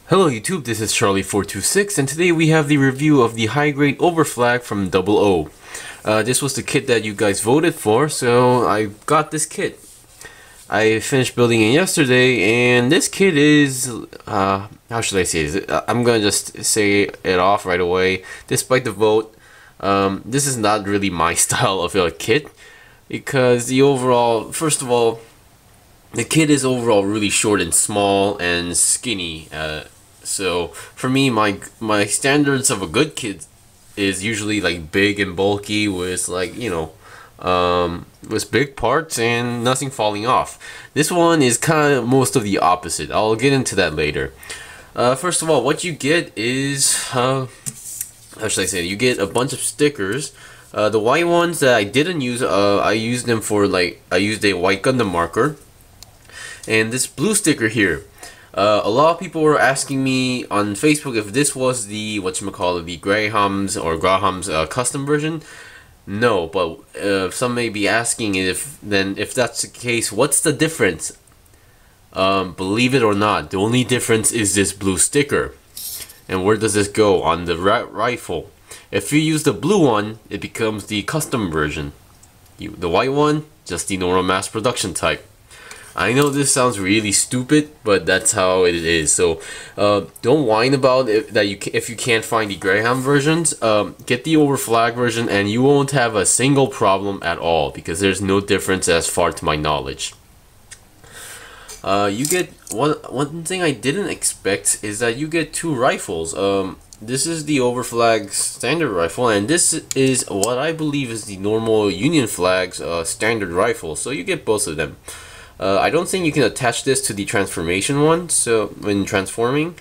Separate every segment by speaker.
Speaker 1: Hello YouTube, this is Charlie426 and today we have the review of the high grade overflag from Double O. This was the kit that you guys voted for, so I got this kit. I finished building it yesterday and this kit is, how should I say this? I'm gonna just say it off right away. Despite the vote, this is not really my style of a kit because the overall, first of all, the kit is overall really short and small and skinny. So for me, my standards of a good kit is usually like big and bulky with with big parts and nothing falling off. This one is kind of most of the opposite. I'll get into that later. First of all, what you get is how should I say it? You get a bunch of stickers. The white ones that I didn't use, I used them for I used a white Gundam marker. And this blue sticker here, a lot of people were asking me on Facebook if this was the the Graham's custom version. No, but some may be asking if that's the case, what's the difference? Believe it or not, the only difference is this blue sticker. And where does this go? On the rifle. If you use the blue one, it becomes the custom version. The white one, just the normal mass production type. I know this sounds really stupid, but that's how it is. So don't whine about it if you can't find the Graham versions. Get the overflag version and you won't have a single problem at all because there's no difference as far to my knowledge. You get one thing I didn't expect is that you get two rifles. This is the overflag standard rifle, and this is what I believe is the normal Union Flag's standard rifle. So you get both of them. I don't think you can attach this to the transformation one, so when transforming.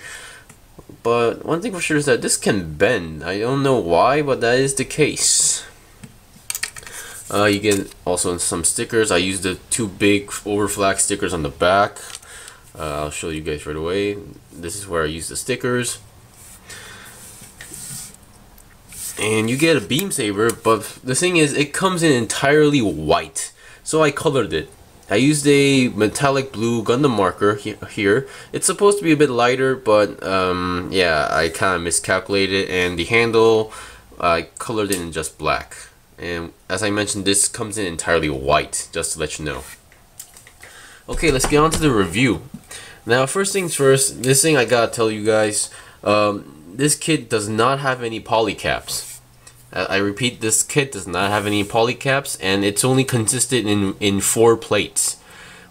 Speaker 1: But one thing for sure is that this can bend. I don't know why, but that is the case. You get also some stickers. I used the two big overflag stickers on the back. I'll show you guys right away. This is where I use the stickers. And you get a beam saber, but the thing is, it comes in entirely white. So I colored it. I used a metallic blue Gundam marker here. It's supposed to be a bit lighter, but yeah, I kind of miscalculated, and the handle, I colored it in just black. And as I mentioned, this comes in entirely white, just to let you know. Okay, let's get on to the review. Now, first things first, this thing I gotta tell you guys, this kit does not have any polycaps. I repeat, this kit does not have any polycaps, and it's only consisted in 4 plates,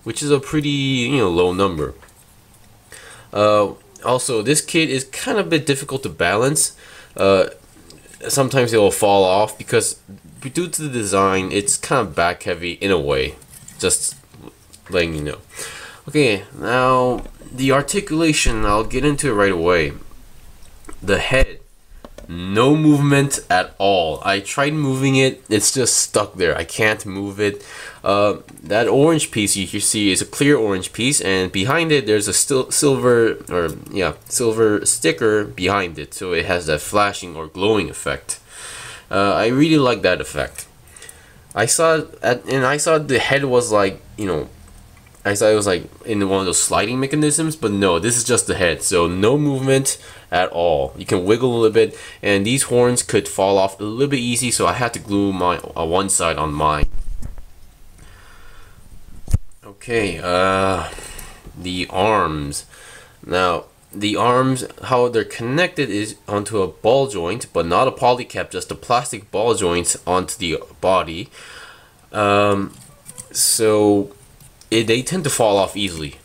Speaker 1: which is a pretty low number. Also, this kit is kind of a bit difficult to balance. Sometimes it will fall off because due to the design, it's kind of back heavy in a way. Just letting you know. Okay, now the articulation, I'll get into it right away. The head. No movement at all. I tried moving it, it's just stuck there. I can't move it. That orange piece you see is a clear orange piece, and behind it there's a silver sticker behind it, so it has that flashing or glowing effect. I really like that effect. I saw the head was like, I thought it was like in one of those sliding mechanisms, but no, this is just the head, so no movement at all. You can wiggle a little bit, and these horns could fall off a little bit easy, so I had to glue my one side on mine. Okay, the arms. Now, the arms, how they're connected is onto a ball joint, but not a polycap, just a plastic ball joint onto the body. So they tend to fall off easily.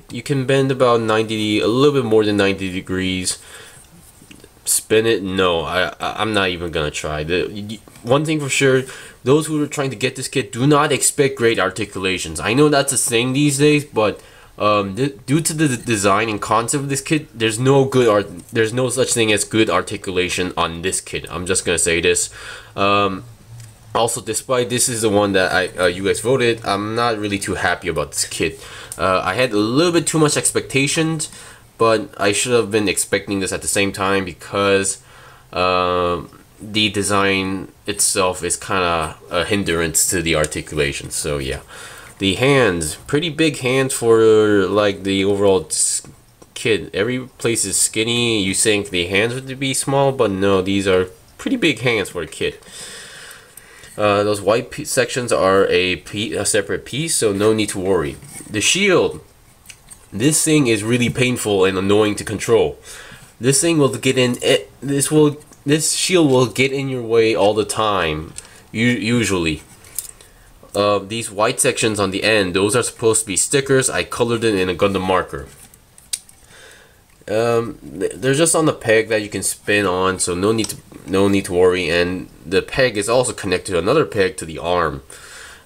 Speaker 1: You can bend about 90, a little bit more than 90 degrees. Spin it, no, I'm not even gonna try. One thing for sure, those who are trying to get this kit, do not expect great articulations. I know that's a thing these days, but due to the design and concept of this kit, there's no such thing as good articulation on this kit. I'm just gonna say this. Also, despite this is the one that you guys voted, I'm not really too happy about this kit. I had a little bit too much expectations, but I should have been expecting this at the same time because the design itself is kind of a hindrance to the articulation. So yeah, the hands, pretty big hands for like the overall kid. Every place is skinny. You think the hands would be small, but no, these are pretty big hands for a kid. Those white sections are a separate piece, so no need to worry. The shield. This thing is really painful and annoying to control. This thing will get in. This shield will get in your way all the time. Usually. These white sections on the end, those are supposed to be stickers. I colored it in a Gundam marker. They're just on the peg that you can spin on, so no need to worry. And the peg is also connected to another peg to the arm.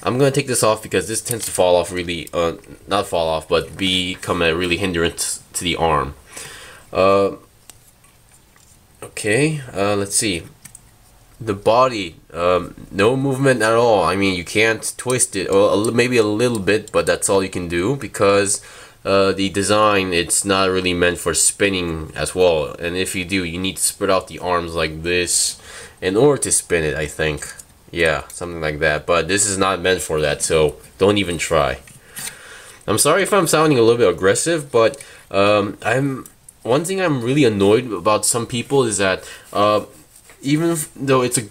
Speaker 1: I'm gonna take this off because this tends to fall off really, not fall off, but become a really hindrance to the arm. Okay, let's see. The body, no movement at all. I mean, you can't twist it, or maybe a little bit, but that's all you can do because the design, it's not really meant for spinning as well. And if you do, you need to spread out the arms like this in order to spin it, I think. Yeah, something like that. But this is not meant for that, so don't even try. I'm sorry if I'm sounding a little bit aggressive, but one thing I'm really annoyed about some people is that even though it's a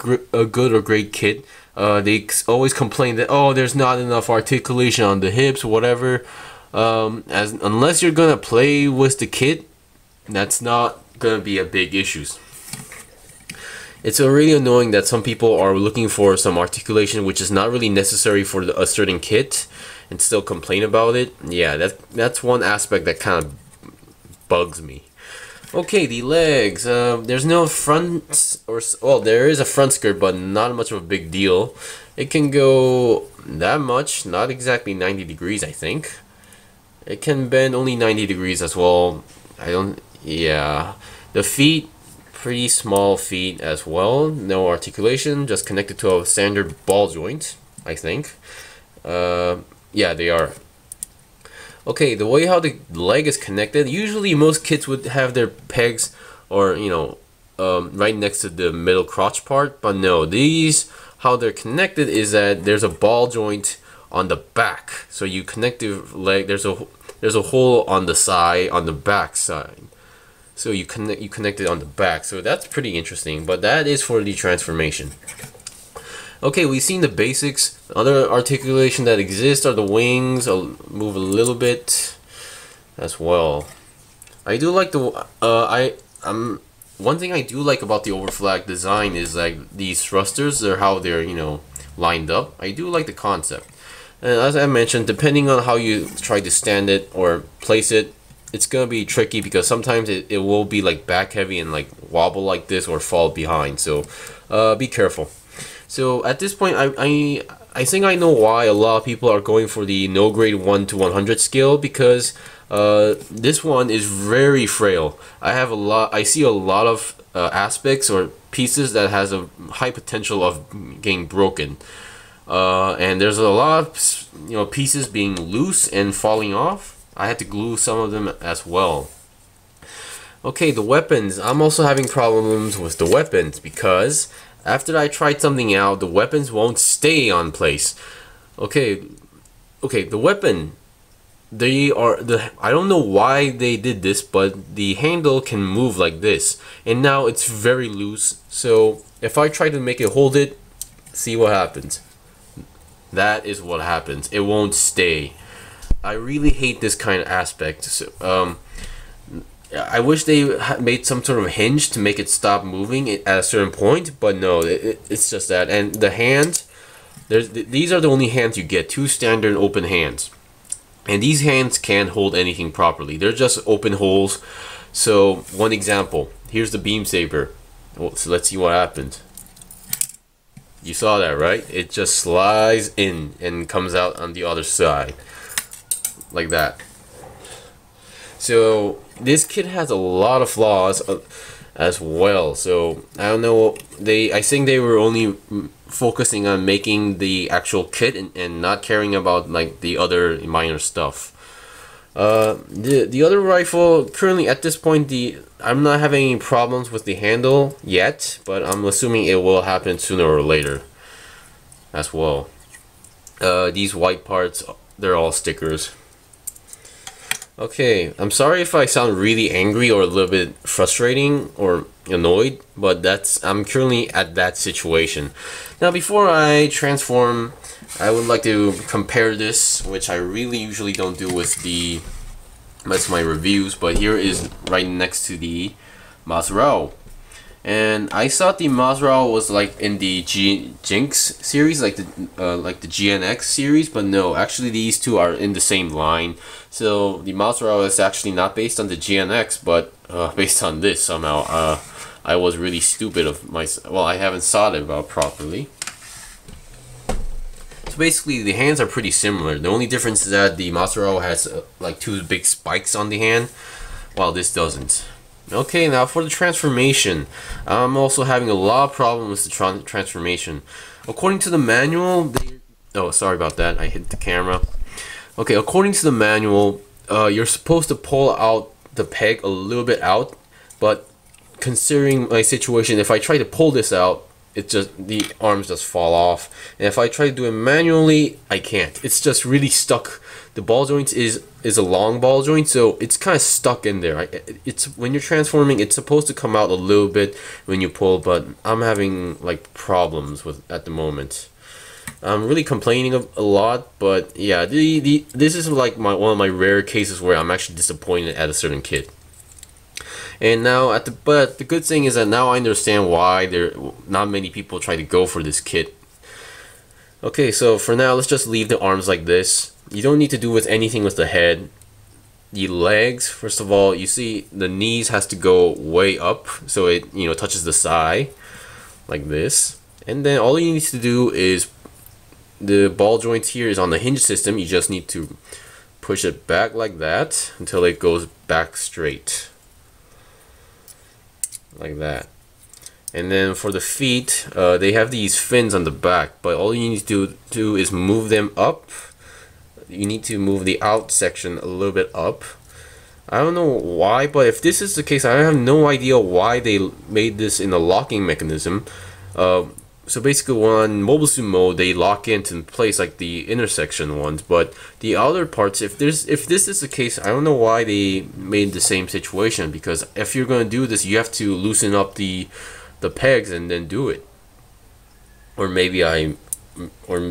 Speaker 1: good or great kit, they always complain that, oh, there's not enough articulation on the hips or whatever. Unless you're gonna play with the kit, that's not gonna be a big issue. It's really annoying that some people are looking for some articulation which is not really necessary for a certain kit and still complain about it. Yeah, that's one aspect that kind of bugs me. Okay, the legs. There's no front, well, there is a front skirt, but not much of a big deal. It can go that much, not exactly 90 degrees, I think. It can bend only 90 degrees as well. Yeah. The feet, pretty small feet as well. No articulation, just connected to a standard ball joint, I think. Yeah, they are. Okay, the way how the leg is connected, usually most kits would have their pegs or, you know, right next to the middle crotch part, but no, these, how they're connected is that there's a ball joint on the back. So you connect the leg, there's a hole on the side, on the back side. So you connect it on the back. So that's pretty interesting, but that is for the transformation. Okay, we've seen the basics. Other articulation that exists are the wings. I'll move a little bit as well. I do like the one thing I do like about the overflag design is like these thrusters, or how they're, you know, lined up. I do like the concept. And as I mentioned, depending on how you try to stand it or place it, it's gonna be tricky because sometimes it will be like back heavy and like wobble like this or fall behind. So be careful. So at this point, I think I know why a lot of people are going for the no grade 1 to 100 scale, because this one is very frail. I see a lot of aspects or pieces that has a high potential of getting broken. And there's a lot of, you know, pieces being loose and falling off. I had to glue some of them as well. Okay, the weapons. I'm also having problems with the weapons because after I tried something out, the weapons won't stay on place. Okay, the weapon. I don't know why they did this, but the handle can move like this, and now it's very loose. So if I try to make it hold it, see what happens. That is what happens. It won't stay. I really hate this kind of aspect. So, I wish they made some sort of hinge to make it stop moving at a certain point, but no, it's just that. And the hands, these are the only hands you get, 2 standard open hands. And these hands can't hold anything properly. They're just open holes. So, one example. Here's the beam saber. Well, so let's see what happens. You saw that, right? It just slides in and comes out on the other side. Like that. So this kit has a lot of flaws as well. So I don't know, I think they were only focusing on making the actual kit and not caring about like the other minor stuff. The other rifle, currently at this point, I'm not having any problems with the handle yet, but I'm assuming it will happen sooner or later as well. These white parts, they're all stickers. Okay, I'm sorry if I sound really angry or a little bit frustrating or annoyed, but I'm currently at that situation. Now, before I transform, I would like to compare this, which I really usually don't do with my reviews, but here is right next to the Mazrao. And I thought the Mazrao was like in the Jinx series, like the GNX series, but no, actually these two are in the same line. So the Mazrao is actually not based on the GNX, but based on this somehow. I was really stupid of myself. Well, I haven't thought about properly. So basically, the hands are pretty similar. The only difference is that the Mazrao has like two big spikes on the hand, while this doesn't. Okay, now for the transformation, I'm also having a lot of problems with the Tron Transformation. According to the manual, oh, sorry about that, I hit the camera. Okay, according to the manual, you're supposed to pull out the peg a little bit out, but considering my situation, if I try to pull this out, the arms just fall off, and if I try to do it manually, I can't. It's just really stuck. The ball joint is a long ball joint, so it's kind of stuck in there. It's when you're transforming, it's supposed to come out a little bit when you pull, but I'm having like problems with at the moment. I'm really complaining a lot, but yeah, this is like one of my rare cases where I'm actually disappointed at a certain kit. And now but the good thing is that now I understand why not many people try to go for this kit. Okay, so for now, let's just leave the arms like this. You don't need to do with anything with the head. The legs, first of all, you see the knees has to go way up so it touches the thigh like this. And then all you need to do is the ball joint here is on the hinge system. You just need to push it back like that until it goes back straight. Like that. And then for the feet, they have these fins on the back, but all you need to do is move them up. You need to move the out section a little bit up. I don't know why, but if this is the case, I have no idea why they made this in a locking mechanism. So basically, on mobile suit mode, they lock into place like the intersection ones, but the outer parts, if this is the case, I don't know why they made the same situation, because if you're going to do this, you have to loosen up the pegs and then do it. Or maybe or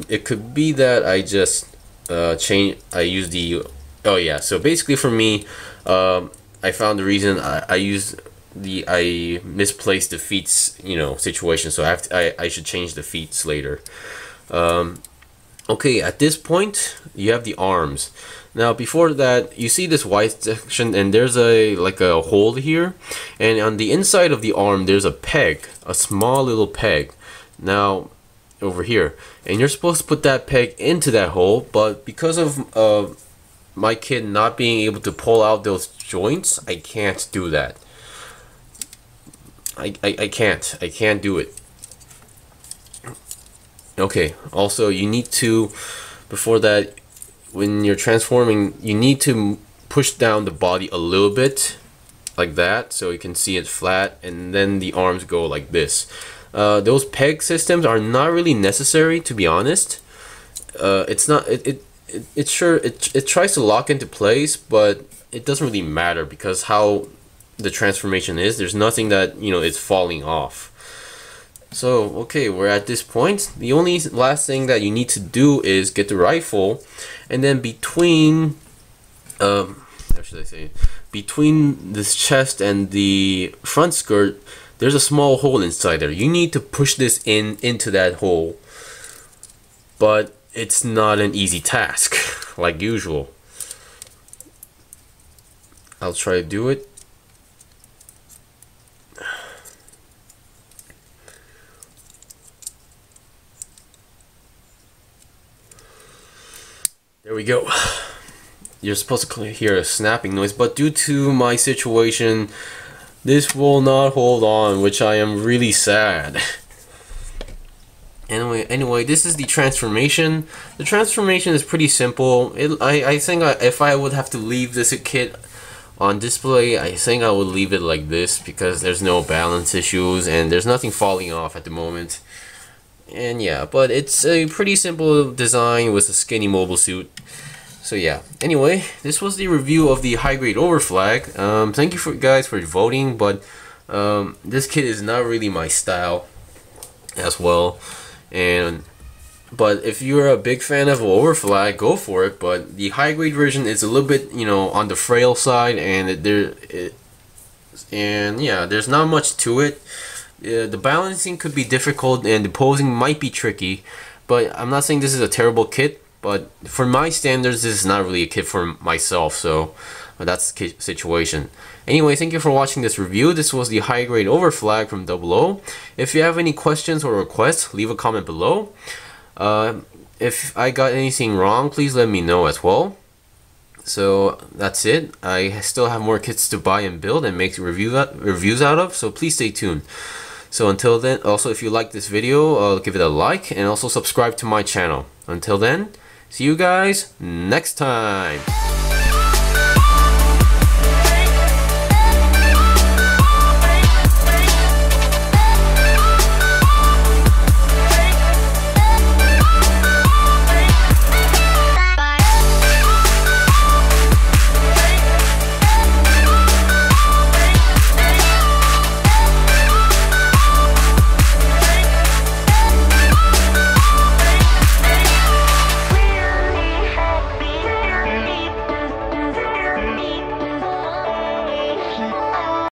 Speaker 1: it could be that I just use the, oh yeah, so basically for me, I found the reason I misplaced the feet, situation, so I should change the feet later. Okay, at this point you have the arms. Now before that, you see this white section, and there's a hole here, and on the inside of the arm there's a peg, a small little peg. Now over here, and you're supposed to put that peg into that hole, but because of my kid not being able to pull out those joints, I can't do that. I can't do it. Okay, also you need to, before that, when you're transforming, you need to push down the body a little bit like that so you can see it flat, and then the arms go like this. Those peg systems are not really necessary, to be honest. It's not, it tries to lock into place, but it doesn't really matter because how the transformation is, there's nothing that is falling off. So okay, we're at this point. The only last thing that you need to do is get the rifle, and then between how should I say, between this chest and the front skirt, there's a small hole inside there. You need to push this into that hole, but it's not an easy task like usual. I'll try to do it. There we go. You're supposed to hear a snapping noise, but due to my situation, this will not hold on, which I am really sad. Anyway, this is the transformation. The transformation is pretty simple. I think if I would have to leave this kit on display, I think I would leave it like this because there's no balance issues and there's nothing falling off at the moment. And yeah, but it's a pretty simple design with a skinny mobile suit. So yeah, anyway, this was the review of the high grade overflag. Thank you guys for voting, but this kit is not really my style as well. But if you're a big fan of overflag, go for it. But the high grade version is a little bit, you know, on the frail side, and yeah, there's not much to it. The balancing could be difficult, and the posing might be tricky. But I'm not saying this is a terrible kit. But for my standards, this is not really a kit for myself, so that's the situation. Anyway, thank you for watching this review. This was the high grade overflag from 00. If you have any questions or requests, leave a comment below. If I got anything wrong, please let me know as well. So that's it. I still have more kits to buy and build and make reviews out of, so please stay tuned. So until then, also if you like this video, give it a like and also subscribe to my channel. Until then, see you guys next time.